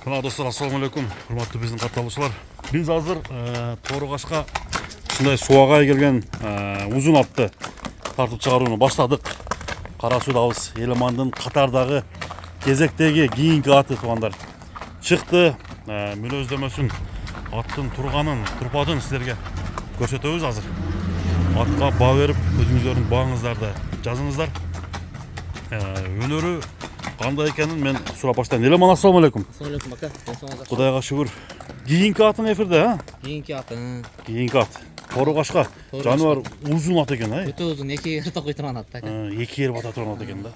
Мына достар, ассалаумағалейкум, құрметті біздің қатталушылар. Біз азыр Торығашқа шындай суағай келген uzun атты тартып шығаруыны баштадық. Қарасудабыз Елімандың қатардағы кезектегі кейінгі аты туғандар шықты. Мүлөздемесін аттың тұрғанын, тұрпадын сіздерге көрсетеміз азыр. Атқа ба беріп, өзіңіздердің бағыңыздарды жазыңыздар. Өнері қандай екенін мен сұрап баштайын. Елеман, ассалаумағалейкум. Ассалаумағалейкум ака. Құдайға шүкір. Кейінгі атың эфирде, а? Кейінгі атын. Кейінгі ат. Торығашқа жануар uzun ат екен, а? Өте uzun, екі еріп тоқой тұрған ат ака. Екі еріп ата тұрған ат екен да.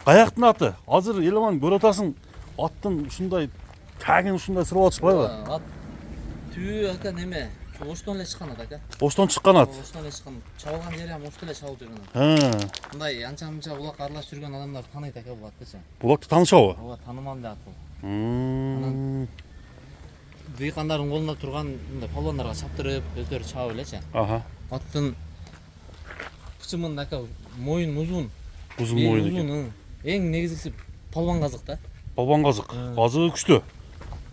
Қаяқтың аты? Азыр Елеман көріп отырсың, аттың ұшындай тәген ұшындай сырып атыш бай ба? Ат түйі ака неме? Оштан эле шыққан ат ака. Оштан шыққан ат. Оштан эле шыққан. Чабылған жері ам оштан эле чабылып жүрген ат. Ха. Мындай анча-мынча улак аралаш жүрген адамдар таныйт ака бул атты. Булакты танышабы? Ооба, танымал ат бул. Дыйкандардын колунда турган мындай палвандарга чаптырып, өздөрү чабып элечи. Аха. Аттын кычымында ака моюн uzun. Uzun moyun екен. Эң негизгиси палван казык да. Палван казык. Казыгы күчтүү.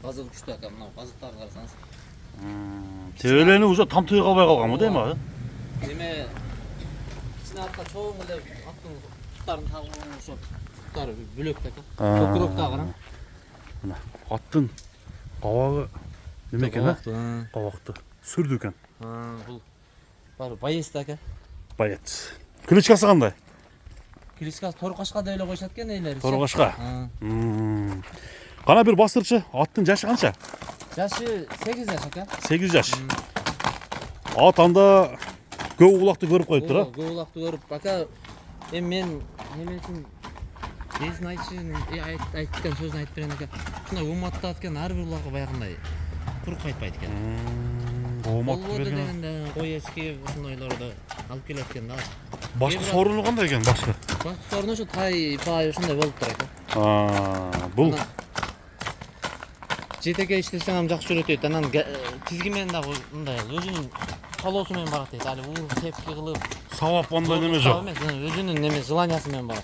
Казык күчтүү ака, мына казыктарды карасаңыз. Тебелени уже там тыйы калбай калганбы дейм, Неме кичине атка чоң эле аттын туттарын тагып ошо туттары бөлөк ака. Көкүрөктө караң. Мына аттын кабагы неме экен, а? Кабакты. Кабакты. Сүрдү экен. Бул баары боец ака. Боец. Кличкасы кандай? Кличкасы Торкашка деп эле коюшат экен элер. Торкашка. Кана бир бастырчы, аттын жашы канча? Жашы 8 жаш ака. 8 жаш. Ат анда көк улакты көрүп коюптур, а? Көк улакты көрүп ака. Эми мен неме үчүн эсин айтчын, айткан сөзүн айтып берейин ака. Ушундай уматтап экен ар бир улагы баягындай курук кайтпайт экен. Уматты берген. Дегенде кой эски ушундайларды алып келет экен да. Башкы сооруну кандай экен башкы? Башкы сооруну ошо тай, бай ушундай болуп тур ака. Бул жетеке иштесең ам жакшы жүрөт. Анан тизги менен дагы мындай өзүнүн талоосу менен барат дейт. Али уур тепки кылып, сабап андай неме жок. Өзүнүн неме желаниясы менен барат.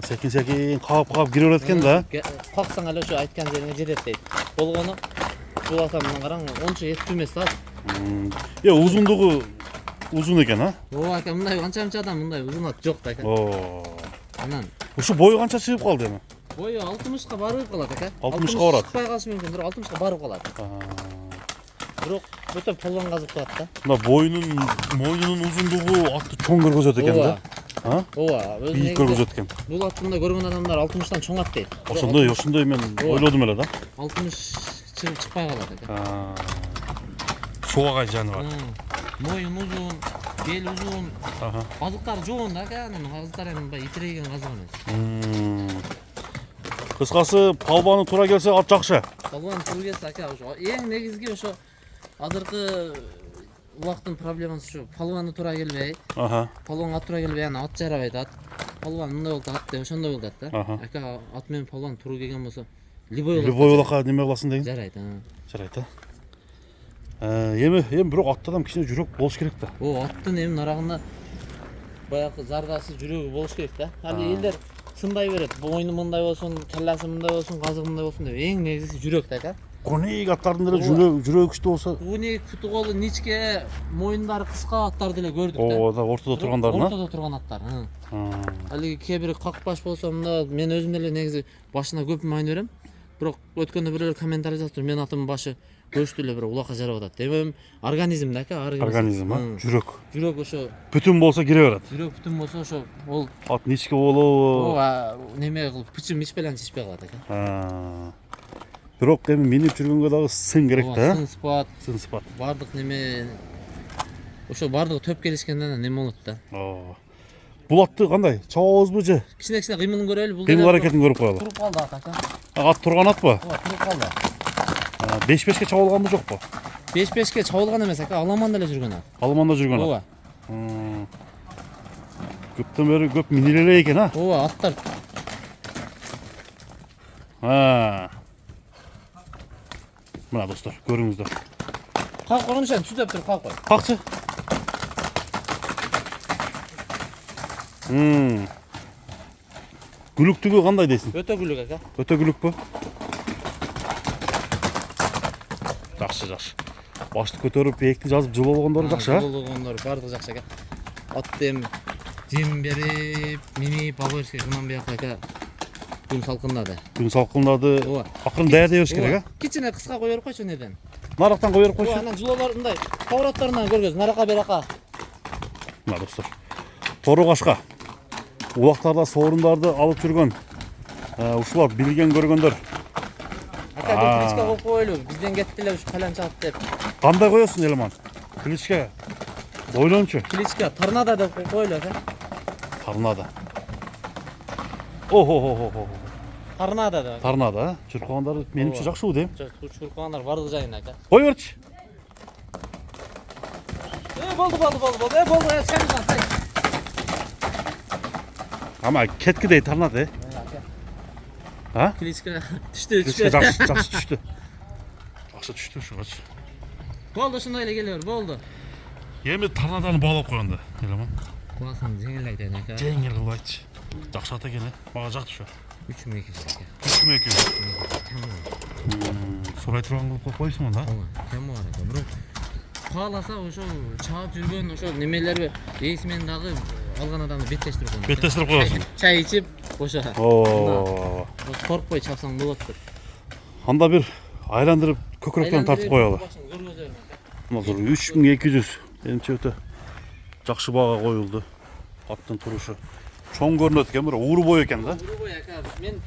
Секин каап кире берет экен да. Каксаң эле ошо айткан жериңе жетет дейт. Болгону бул ата мына караң, ончо эттүү эмес да. Узундугу uzun экен, а? Ооба ака, мындай анча-мынча адам мындай uzun ат жок да ака. Анан ушу бою канча чыгып калды эми? Бою 60ка барып калат ака. 60ка барат. Чыкпай калышы мүмкүн, бирок 60ка барып калат. Бирок өтө палван казып турат да. Мына мойнунун узундугу атты чоң көргөзөт экен да. Ооба, бийик көргөзөт экен. Бул атты мындай көргөн адамдар 60тан чоң ат дейт. Ошондой мен ойлодум эле да. 60 чыкпай калат ака. Суагай жаныбар. Мойун uzun, бел uzun. Казыктары жоон да ака, анан казыктар эми мындай итиреген казык эмес. Кыскасы, палбаны туура келсе ат жакшы. Палбаны туура келсе ака, ошо эң негизги ошо азыркы убактын проблемасы ушу. Палбаны туура келбей, палбанга ат туура келбей, анан ат жарабайт. Ат палбан мындай болду, ат деп ошондой болду да. Ака ат менен палбан туура келген болсо, любой улакка неме кыласың деген? Жарайт. Жарайт, а? Эми бирок аттан кичине жүрөк болуш керек да. Аттын эми нарагында баягы зардасы жүрөгү болуш керек да. Али элдер сындай берет. Мойну мындай болсун, келласы мындай болсун, казыгы мындай болсун деп. Эң негизгиси жүрөк да ака. Коник аттардын деле жүрөгү күчтүү болсо. Коник путу колу ничке, моюндары кыска аттарды деле көрдүк да. Ооба, ортодо тургандарын. Ортодо турган аттар. Али кээ бир какпаш болсо мында мен өзүм деле негизи башына көп майын берем. Бирок өткөндө бирөө комментарий жазыптыр. Мен атымдын башы көчтү эле бир улакка жарап атат. Демем организм да ака, организм, жүрөк. Жүрөк ошо бүтүн болсо кире берет. Жүрөк бүтүн болсо ошо ол ат ничке болобу? Ооба, неме кылып пычым ич менен чечпей калат ака. Бирок эми минип жүргөнгө дагы сын керек да. Сын сыпат. Бардык неме ошо бардыгы төп келишкенде неме болот да. Бул атты кандай? Чабабызбы же? Кичине кыймылын көрөлү. Бул кыймыл аракетин көрүп коелу. Туруп калды ат ака. Ат турган атпы? Ооба, туруп калды. 5-5ке чабылганбы жокпу? 5-5ке чабылган эмес ака, аламанда эле жүргөн ат. Аламанда жүргөн ат. Ооба. Көптөн бери көп миниле эле экен, а? Ооба, аттар. Мына достор, көрүңүздөр. Калк койгон ишен түзөп туруп калк кой. Какчы? Gülüktüğü kanday desin. Öte gülük aka. Öte gülük bu. Жакшы, жакшы. Башты көтөрүп, бейикти жазып, жылы болгондору жакшы, а? Жылы болгондор бардыгы жакшы ака. Атты эми жем берип, минип алып беришке кынан бияка ака. Күн салкындады. Күн салкындады. Ооба. Акырын даярдай бериш керек, а? Кичине кыска кое берип койчу неден. Нарактан кое берип койчу. Анан жылуулар мындай поворотторунан көргөз, нарака берака. Мына достор. Торогашка улактарда сорундарды алып жүргөн ушулар билген көргөндөр. Ака бир кличка коюп коелу, бизден кетти эле ушу каланчагат деп. Кандай коесуң, Элман? Кличка ойлончу. Кличка Торнадо деп коелу ака. Торнадо. О. Торнадо деп. Торнадо, а? Чуркагандар менимче жакшы бу дейм. Чуркагандар бардыгы жайына ака. Кой берчи. Болду. Болду, сен сан. Ама кеткидей торнадо, а? Кличка түштү. Кличка жакшы түштү. Жакшы түштү ушугачы. Болду, ошондой эле келе бер, болду. Эми торнадону баалап койгонда, Элман. Кубасын жеңил айтайын ака. Жеңил кылып айтчы. Жакшы ат экен, мага жакты ушу. 3200 ака. 3200. Сурай турган кылып коюп койсуң анда. Кем бар ака. Бирок кааласа ошо чаап жүргөн ошо немелер эсимен дагы алган адамды беттештирип коём. Беттештирип коесуң. Чай ичип ошо. О. Коркпой чапсаң болот деп. Анда бир айландырып көкүрөктөн тартып коелу. Көргөзөм. Мына 3200. Менимче өтө жакшы баага коюлду. Аттын турушу. Чоң көрүнөт экен, бирок ууру бой экен да. Ууру бой ака. Мен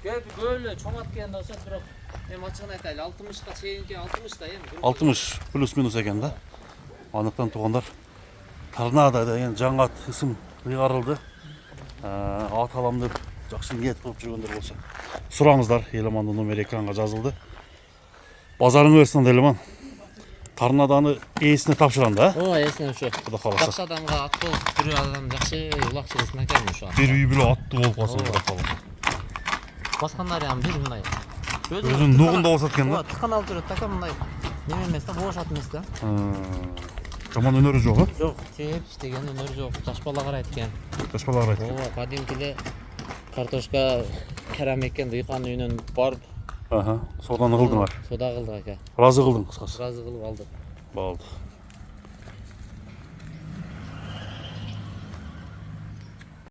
көбү чоң ат келгенде ошо бирок эми ачыгын айтайлы 60ка чейинки 60 да эми. 60 плюс-минус экен да. Анықтан туғандар Торнадо деген жаңа ат ысым ыйгарылды. Ат алам деп жакшы ниет кылып жүргөндөр болсо сураңыздар. Элмандын номери экранга жазылды. Базарың берсин анда, Элман. Торнадоны ээсине тапшырам да. Ооба, ээсине ошо. Кудай кааласа. Жакшы адамга ат болуп, бир адам жакшы улакчы кылсын экен ошо. Бир үй бүлө аттуу болуп калсын, кудай кааласа. Баскандар ям бир мындай. Өзүнүн нугунда болсот экен да. Тыкан алып жүрөт така мындай. Неме эмес да, бош ат эмес да. Жаман өнөрү жок, а? Жок, теп иштеген өнөрү жок. Жаш бала карайт экен. Жаш бала карайт. Ооба, кадимкиде картошка карам экен дыйкан үйүнөн барып. Содан кылдыңар. Сода кылдык ака. Разы кылдың кыскасы. Разы кылып алдык. Болду.